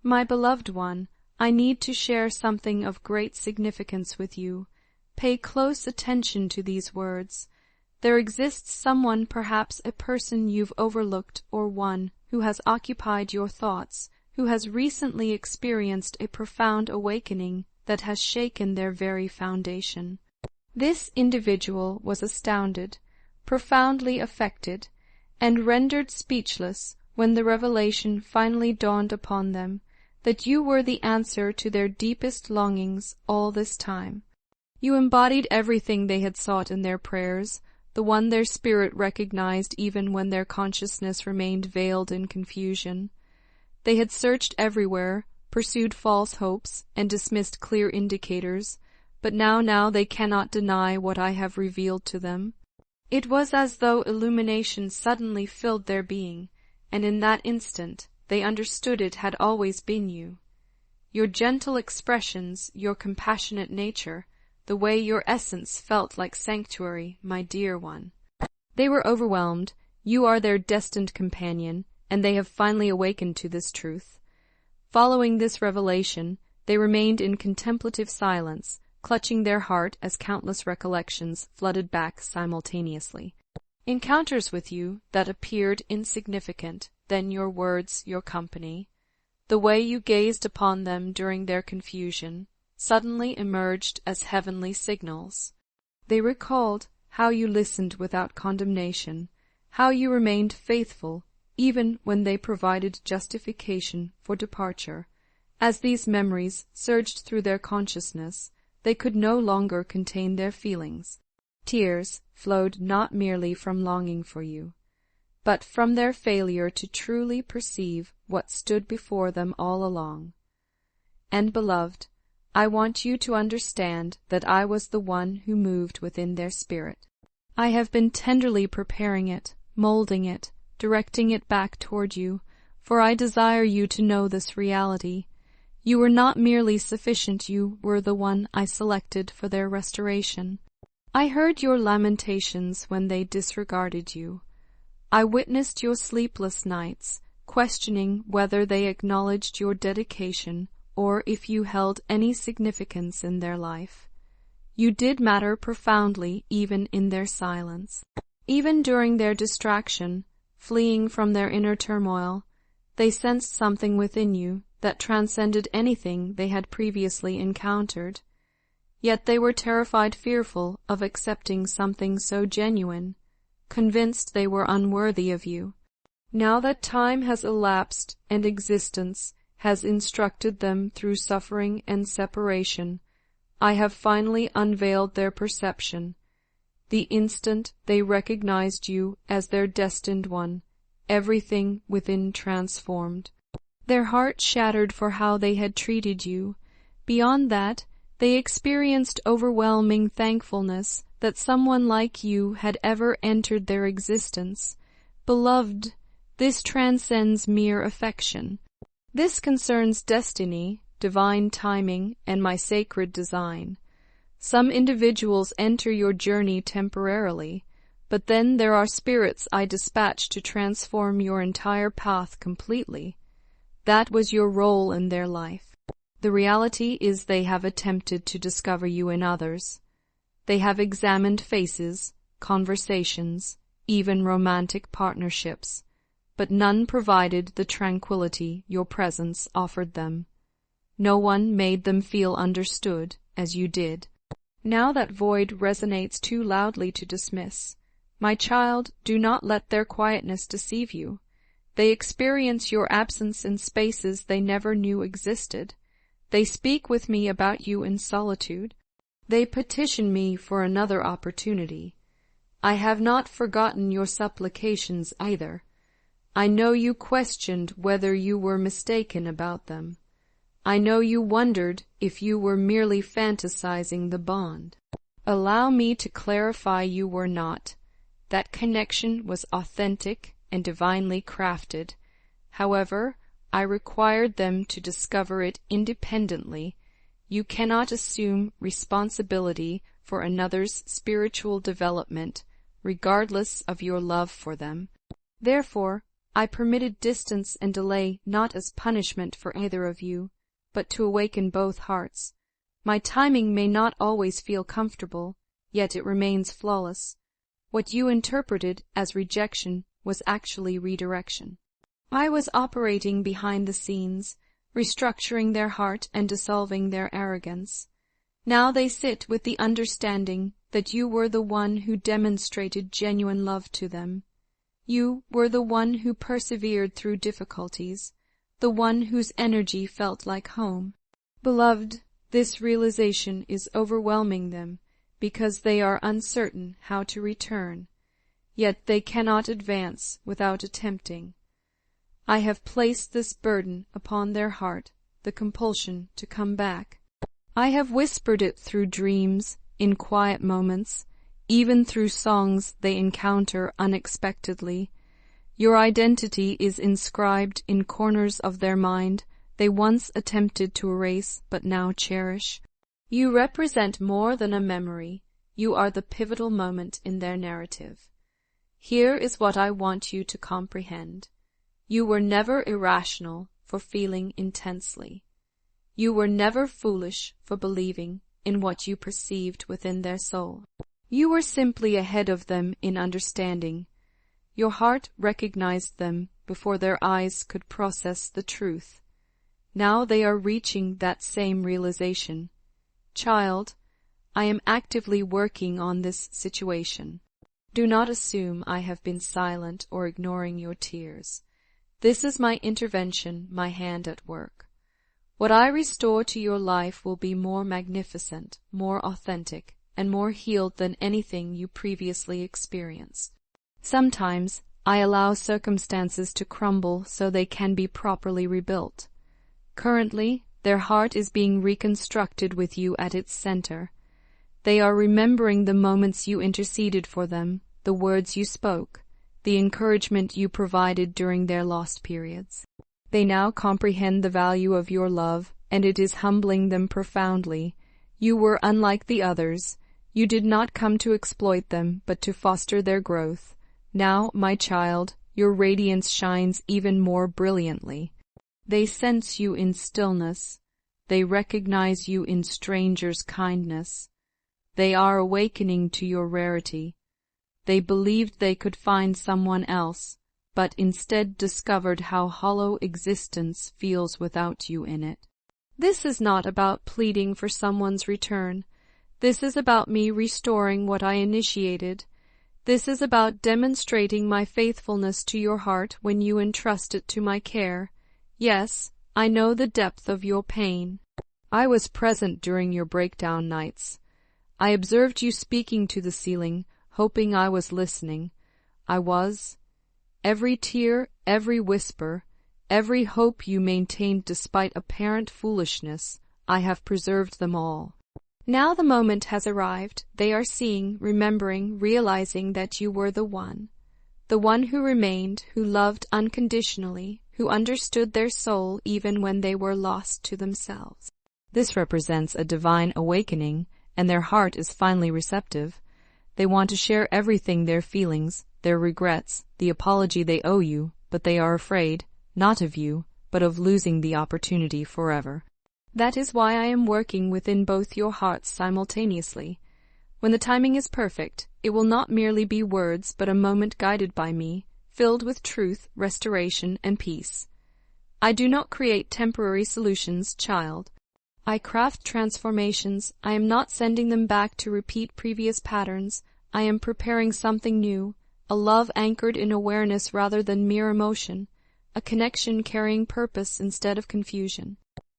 My beloved one, I need to share something of great significance with you. Pay close attention to these words. There exists someone, perhaps a person you've overlooked, or one who has occupied your thoughts, who has recently experienced a profound awakening that has shaken their very foundation. This individual was astounded, profoundly affected, and rendered speechless when the revelation finally dawned upon them that you were the answer to their deepest longings all this time. You embodied everything they had sought in their prayers, the one their spirit recognized even when their consciousness remained veiled in confusion. They had searched everywhere, pursued false hopes, and dismissed clear indicators, but now they cannot deny what I have revealed to them. It was as though illumination suddenly filled their being, and in that instant they understood it had always been you. Your gentle expressions, your compassionate nature, the way your essence felt like sanctuary, my dear one. They were overwhelmed. You are their destined companion, and they have finally awakened to this truth. Following this revelation, they remained in contemplative silence, clutching their heart as countless recollections flooded back simultaneously. Encounters with you that appeared insignificant, then your words, your company, the way you gazed upon them during their confusion, suddenly emerged as heavenly signals. They recalled how you listened without condemnation, how you remained faithful even when they provided justification for departure. As these memories surged through their consciousness, they could no longer contain their feelings. Tears flowed not merely from longing for you, but from their failure to truly perceive what stood before them all along. And, beloved, I want you to understand that I was the one who moved within their spirit. I have been tenderly preparing it, molding it, directing it back toward you, for I desire you to know this reality. You were not merely sufficient, you were the one I selected for their restoration. I heard your lamentations when they disregarded you. I witnessed your sleepless nights, questioning whether they acknowledged your dedication or if you held any significance in their life. You did matter profoundly even in their silence. Even during their distraction, fleeing from their inner turmoil, they sensed something within you that transcended anything they had previously encountered. Yet they were terrified, fearful of accepting something so genuine, convinced they were unworthy of you. Now that time has elapsed and existence has instructed them through suffering and separation, I have finally unveiled their perception. The instant they recognized you as their destined one, everything within transformed. Their hearts shattered for how they had treated you. Beyond that, they experienced overwhelming thankfulness that someone like you had ever entered their existence. Beloved, this transcends mere affection. This concerns destiny, divine timing, and my sacred design. Some individuals enter your journey temporarily, but then there are spirits I dispatch to transform your entire path completely. That was your role in their life. The reality is they have attempted to discover you in others. They have examined faces, conversations, even romantic partnerships, but none provided the tranquility your presence offered them. No one made them feel understood, as you did. Now that void resonates too loudly to dismiss. My child, do not let their quietness deceive you. They experience your absence in spaces they never knew existed. They speak with me about you in solitude. They petition me for another opportunity. I have not forgotten your supplications either. I know you questioned whether you were mistaken about them. I know you wondered if you were merely fantasizing the bond. Allow me to clarify you were not. That connection was authentic and divinely crafted. However, I required them to discover it independently. You cannot assume responsibility for another's spiritual development, regardless of your love for them. Therefore, I permitted distance and delay not as punishment for either of you, but to awaken both hearts. My timing may not always feel comfortable, yet it remains flawless. What you interpreted as rejection was actually redirection. I was operating behind the scenes, restructuring their heart and dissolving their arrogance. Now they sit with the understanding that you were the one who demonstrated genuine love to them. You were the one who persevered through difficulties, the one whose energy felt like home. Beloved, this realization is overwhelming them because they are uncertain how to return, yet they cannot advance without attempting. I have placed this burden upon their heart, the compulsion to come back. I have whispered it through dreams, in quiet moments, even through songs they encounter unexpectedly. Your identity is inscribed in corners of their mind they once attempted to erase but now cherish. You represent more than a memory. You are the pivotal moment in their narrative. Here is what I want you to comprehend. You were never irrational for feeling intensely. You were never foolish for believing in what you perceived within their soul. You were simply ahead of them in understanding. Your heart recognized them before their eyes could process the truth. Now they are reaching that same realization. Child, I am actively working on this situation. Do not assume I have been silent or ignoring your tears. This is my intervention, my hand at work. What I restore to your life will be more magnificent, more authentic, and more healed than anything you previously experienced. Sometimes I allow circumstances to crumble so they can be properly rebuilt. Currently, their heart is being reconstructed with you at its center. They are remembering the moments you interceded for them, the words you spoke, the encouragement you provided during their lost periods. They now comprehend the value of your love, and it is humbling them profoundly. You were unlike the others. You did not come to exploit them, but to foster their growth. Now, my child, your radiance shines even more brilliantly. They sense you in stillness. They recognize you in strangers' kindness. They are awakening to your rarity. They believed they could find someone else, but instead discovered how hollow existence feels without you in it. This is not about pleading for someone's return. This is about me restoring what I initiated. This is about demonstrating my faithfulness to your heart when you entrust it to my care. Yes, I know the depth of your pain. I was present during your breakdown nights. I observed you speaking to the ceiling, hoping I was listening. I was. Every tear, every whisper, every hope you maintained despite apparent foolishness, I have preserved them all. Now the moment has arrived. They are seeing, remembering, realizing that you were the one who remained, who loved unconditionally, who understood their soul even when they were lost to themselves. This represents a divine awakening, and their heart is finally receptive. They want to share everything, their feelings, their regrets, the apology they owe you, but they are afraid, not of you, but of losing the opportunity forever. That is why I am working within both your hearts simultaneously. When the timing is perfect, it will not merely be words, but a moment guided by me, filled with truth, restoration, and peace. I do not create temporary solutions, child. I craft transformations. I am not sending them back to repeat previous patterns. I am preparing something new, a love anchored in awareness rather than mere emotion, a connection carrying purpose instead of confusion.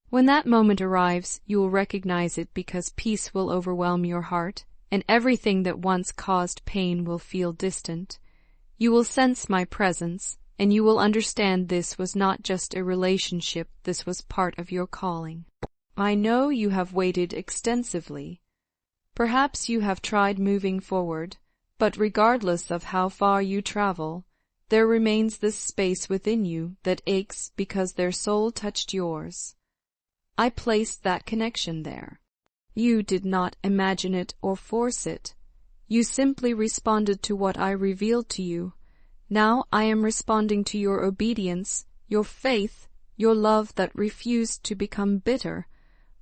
When that moment arrives, you will recognize it because peace will overwhelm your heart, and everything that once caused pain will feel distant. You will sense my presence, and you will understand this was not just a relationship, this was part of your calling. I know you have waited extensively. Perhaps you have tried moving forward, but regardless of how far you travel, there remains this space within you that aches because their soul touched yours. I placed that connection there. You did not imagine it or force it. You simply responded to what I revealed to you. Now I am responding to your obedience, your faith, your love that refused to become bitter.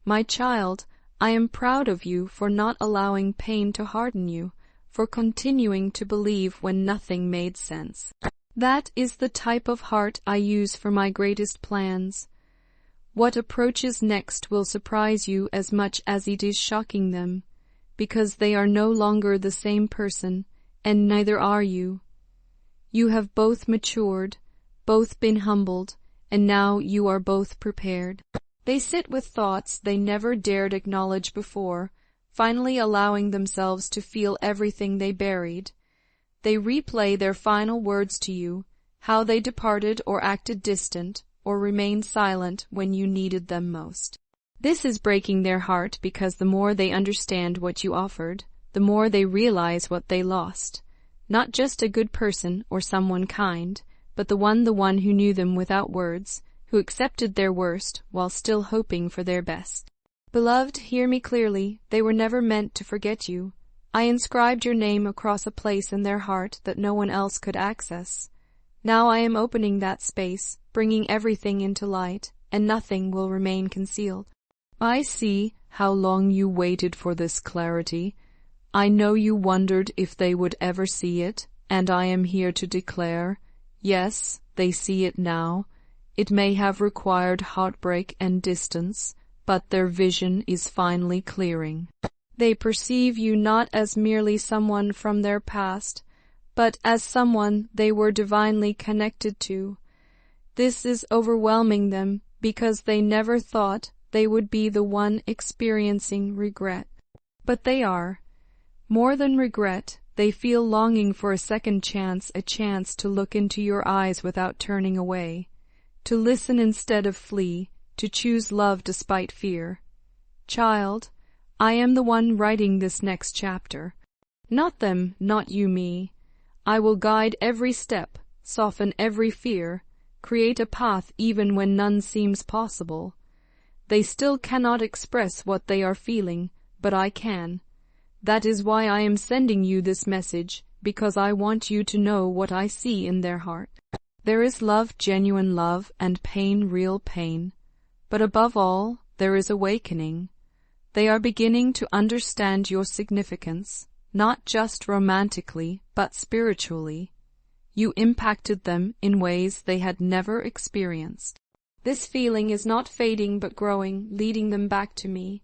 My child, I am proud of you for not allowing pain to harden you, for continuing to believe when nothing made sense. That is the type of heart I use for my greatest plans. What approaches next will surprise you as much as it is shocking them, because they are no longer the same person, and neither are you. You have both matured, both been humbled, and now you are both prepared. They sit with thoughts they never dared acknowledge before, finally allowing themselves to feel everything they buried. They replay their final words to you, how they departed or acted distant, or remained silent when you needed them most. This is breaking their heart because the more they understand what you offered, the more they realize what they lost. Not just a good person or someone kind, but the one who knew them without words, who accepted their worst while still hoping for their best. Beloved, hear me clearly, they were never meant to forget you. I inscribed your name across a place in their heart that no one else could access. Now I am opening that space, bringing everything into light, and nothing will remain concealed. I see how long you waited for this clarity. I know you wondered if they would ever see it, and I am here to declare, yes, they see it now. It may have required heartbreak and distance, but their vision is finally clearing. They perceive you not as merely someone from their past, but as someone they were divinely connected to. This is overwhelming them because they never thought they would be the one experiencing regret. But they are. More than regret, they feel longing for a second chance, a chance to look into your eyes without turning away, to listen instead of flee, to choose love despite fear. Child, I am the one writing this next chapter. Not them, not you me. I will guide every step, soften every fear, create a path even when none seems possible. They still cannot express what they are feeling, but I can. That is why I am sending you this message, because I want you to know what I see in their heart. There is love, genuine love, and pain, real pain. But above all, there is awakening. They are beginning to understand your significance, not just romantically, but spiritually. You impacted them in ways they had never experienced. This feeling is not fading but growing, leading them back to me.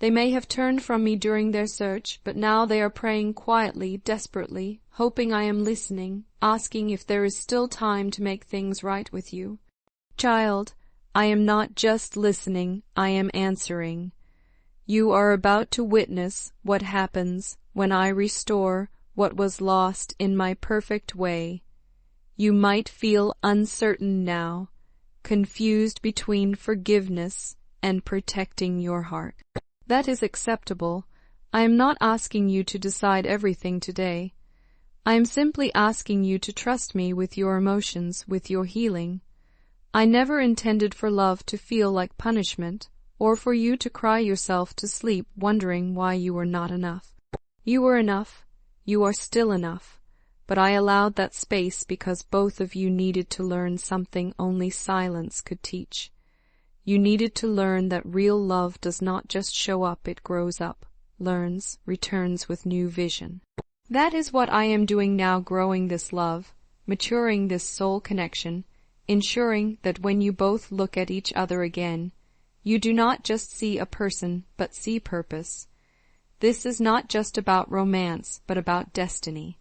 They may have turned from me during their search, but now they are praying quietly, desperately, hoping I am listening, asking if there is still time to make things right with you. Child, I am not just listening, I am answering. You are about to witness what happens when I restore what was lost in my perfect way. You might feel uncertain now, confused between forgiveness and protecting your heart. That is acceptable. I am not asking you to decide everything today. I am simply asking you to trust me with your emotions, with your healing. I never intended for love to feel like punishment, or for you to cry yourself to sleep wondering why you were not enough. You were enough. You are still enough. But I allowed that space because both of you needed to learn something only silence could teach. You needed to learn that real love does not just show up, it grows up, learns, returns with new vision. That is what I am doing now, growing this love, maturing this soul connection, ensuring that when you both look at each other again, you do not just see a person, but see purpose. This is not just about romance, but about destiny.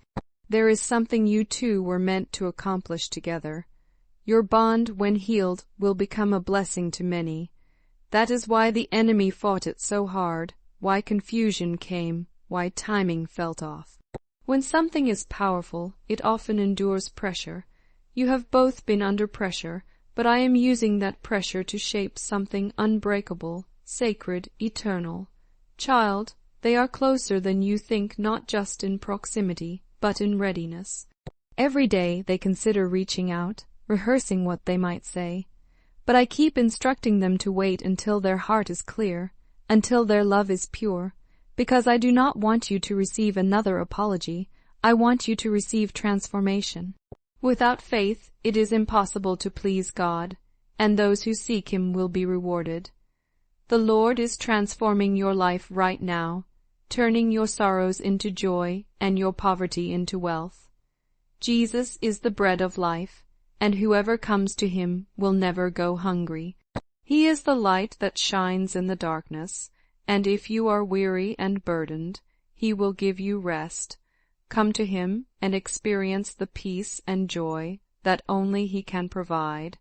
There is something you two were meant to accomplish together. Your bond, when healed, will become a blessing to many. That is why the enemy fought it so hard, why confusion came, why timing felt off. When something is powerful, it often endures pressure. You have both been under pressure, but I am using that pressure to shape something unbreakable, sacred, eternal. Child, they are closer than you think, not just in proximity, but in readiness. Every day they consider reaching out, rehearsing what they might say. But I keep instructing them to wait until their heart is clear, until their love is pure, because I do not want you to receive another apology. I want you to receive transformation. Without faith, it is impossible to please God, and those who seek Him will be rewarded. The Lord is transforming your life right now, turning your sorrows into joy and your poverty into wealth. Jesus is the bread of life, and whoever comes to Him will never go hungry. He is the light that shines in the darkness, and if you are weary and burdened, He will give you rest. Come to Him and experience the peace and joy that only He can provide.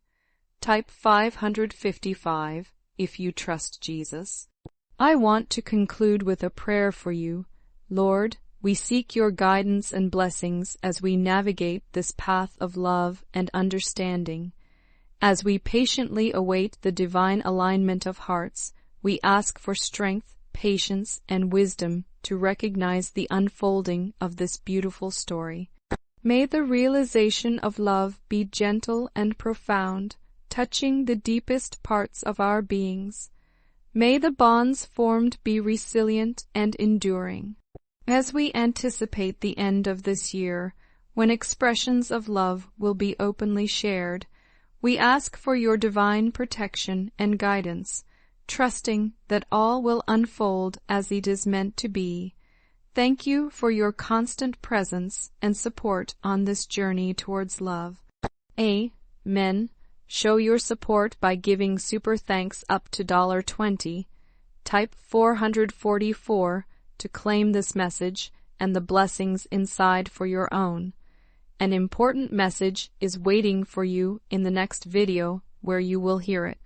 Type 555 if you trust Jesus. I want to conclude with a prayer for you. Lord, we seek your guidance and blessings as we navigate this path of love and understanding. As we patiently await the divine alignment of hearts, we ask for strength, patience, and wisdom to recognize the unfolding of this beautiful story. May the realization of love be gentle and profound, touching the deepest parts of our beings. May the bonds formed be resilient and enduring. As we anticipate the end of this year, when expressions of love will be openly shared, we ask for your divine protection and guidance, trusting that all will unfold as it is meant to be. Thank you for your constant presence and support on this journey towards love. Amen. Show your support by giving super thanks up to $20. Type 444 to claim this message and the blessings inside for your own. An important message is waiting for you in the next video where you will hear it.